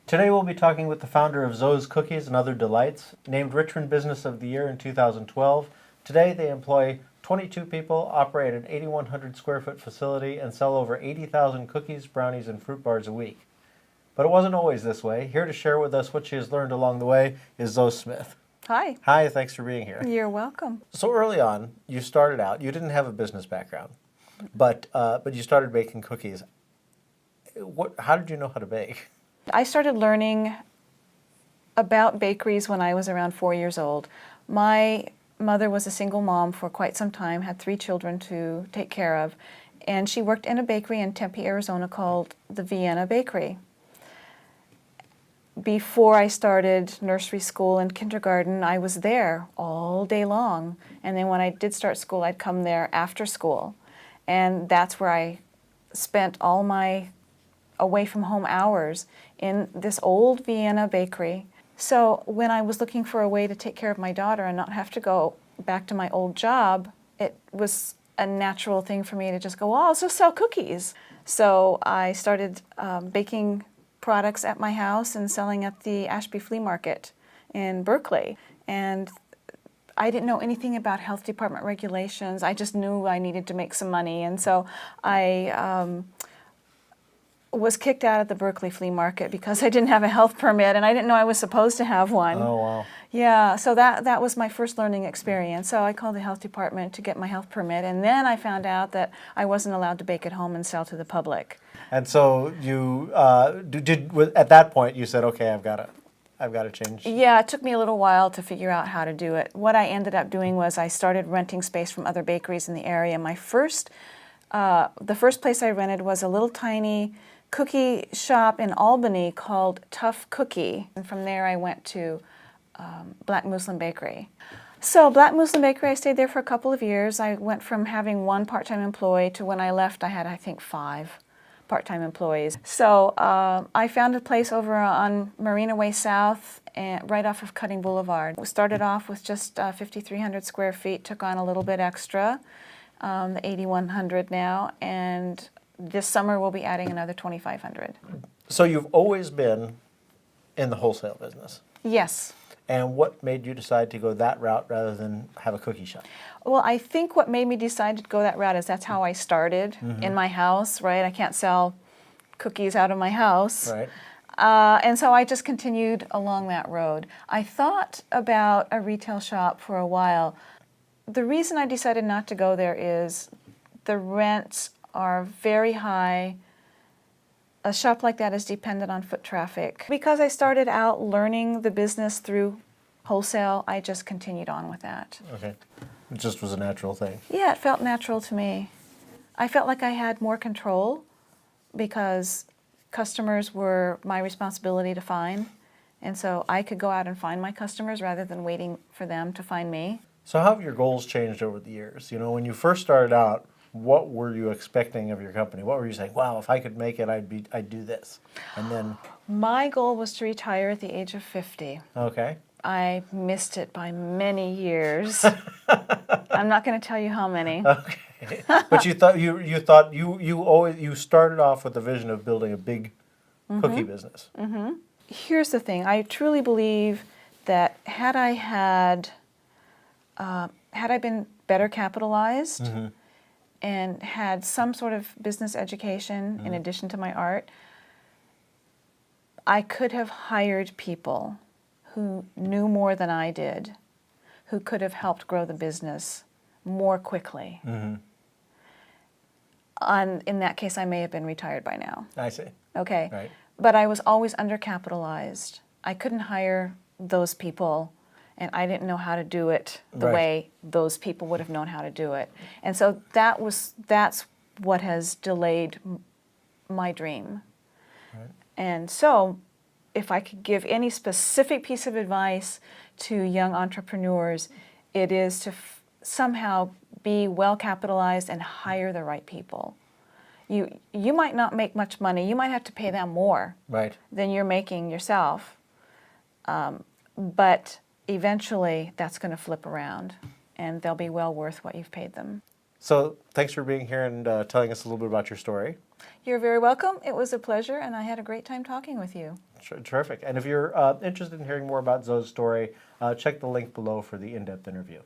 Today we'll be talking with the founder of Zoe's Cookies and Other Delights, named Richmond Business of the Year in 2012. Today they employ 22 people, operate an 8,100 square foot facility, and sell over 80,000 cookies, brownies, and fruit bars a week. But it wasn't always this way. Here to share with us what she has learned along the way is Zoe Smith. Hi. Hi, thanks for being here. You're welcome. So early on, you started out, you didn't have a business background, but you started baking cookies. How did you know how to bake? I started learning about bakeries when I was around 4 years old. My mother was a single mom for quite some time, had 3 children to take care of, and she worked in a bakery in Tempe, Arizona called the Vienna Bakery. Before I started nursery school and kindergarten, I was there all day long. And then when I did start school, I'd come there after school. And that's where I spent all my away from home hours, in this old Vienna bakery. So when I was looking for a way to take care of my daughter and not have to go back to my old job, it was a natural thing for me to just go, oh, I'll just sell cookies. So I started baking products at my house and selling at the Ashby Flea Market in Berkeley. And I didn't know anything about health department regulations. I just knew I needed to make some money. And so I was kicked out of the Berkeley Flea Market because I didn't have a health permit and I didn't know I was supposed to have one. Oh, wow. Yeah, so that was my first learning experience. So I called the health department to get my health permit, and then I found out that I wasn't allowed to bake at home and sell to the public. And so you at that point you said, okay, I've got to change. Yeah, it took me a little while to figure out how to do it. What I ended up doing was I started renting space from other bakeries in the area. The first place I rented was a little tiny cookie shop in Albany called Tough Cookie. And from there I went to Black Muslin Bakery. So Black Muslin Bakery, I stayed there for a couple of years. I went from having 1 part-time employee to when I left I had, I think, 5 part-time employees. So I found a place over on Marina Way South, and right off of Cutting Boulevard. We started off with just 5,300 square feet, took on a little bit extra, the 8,100 now, and this summer we'll be adding another 2,500. So you've always been in the wholesale business. Yes. And what made you decide to go that route rather than have a cookie shop? Well, I think what made me decide to go that route is that's how I started in my house, right? I can't sell cookies out of my house. Right. And so I just continued along that road. I thought about a retail shop for a while. The reason I decided not to go there is the rents are very high. A shop like that is dependent on foot traffic. Because I started out learning the business through wholesale, I just continued on with that. Okay. It just was a natural thing. Yeah, it felt natural to me. I felt like I had more control because customers were my responsibility to find. And so I could go out and find my customers rather than waiting for them to find me. So how have your goals changed over the years? You know, when you first started out, what were you expecting of your company? What were you saying, wow, if I could make it, I'd do this? And then... My goal was to retire at the age of 50. Okay. I missed it by many years. I'm not going to tell you how many. Okay. But you started off with the vision of building a big cookie business. Mm-hmm. Here's the thing. I truly believe that had I been better capitalized, and had some sort of business education in addition to my art, I could have hired people who knew more than I did, who could have helped grow the business more quickly. In that case, I may have been retired by now. I see. Okay. Right. But I was always undercapitalized. I couldn't hire those people, and I didn't know how to do it the way those people would have known how to do it. And so that's what has delayed my dream. Right. And so if I could give any specific piece of advice to young entrepreneurs, it is to somehow be well capitalized and hire the right people. You might not make much money. You might have to pay them more than you're making yourself. But eventually that's going to flip around and they'll be well worth what you've paid them. So thanks for being here and telling us a little bit about your story. You're very welcome. It was a pleasure, and I had a great time talking with you. Terrific. And if you're interested in hearing more about Zoe's story, check the link below for the in-depth interview.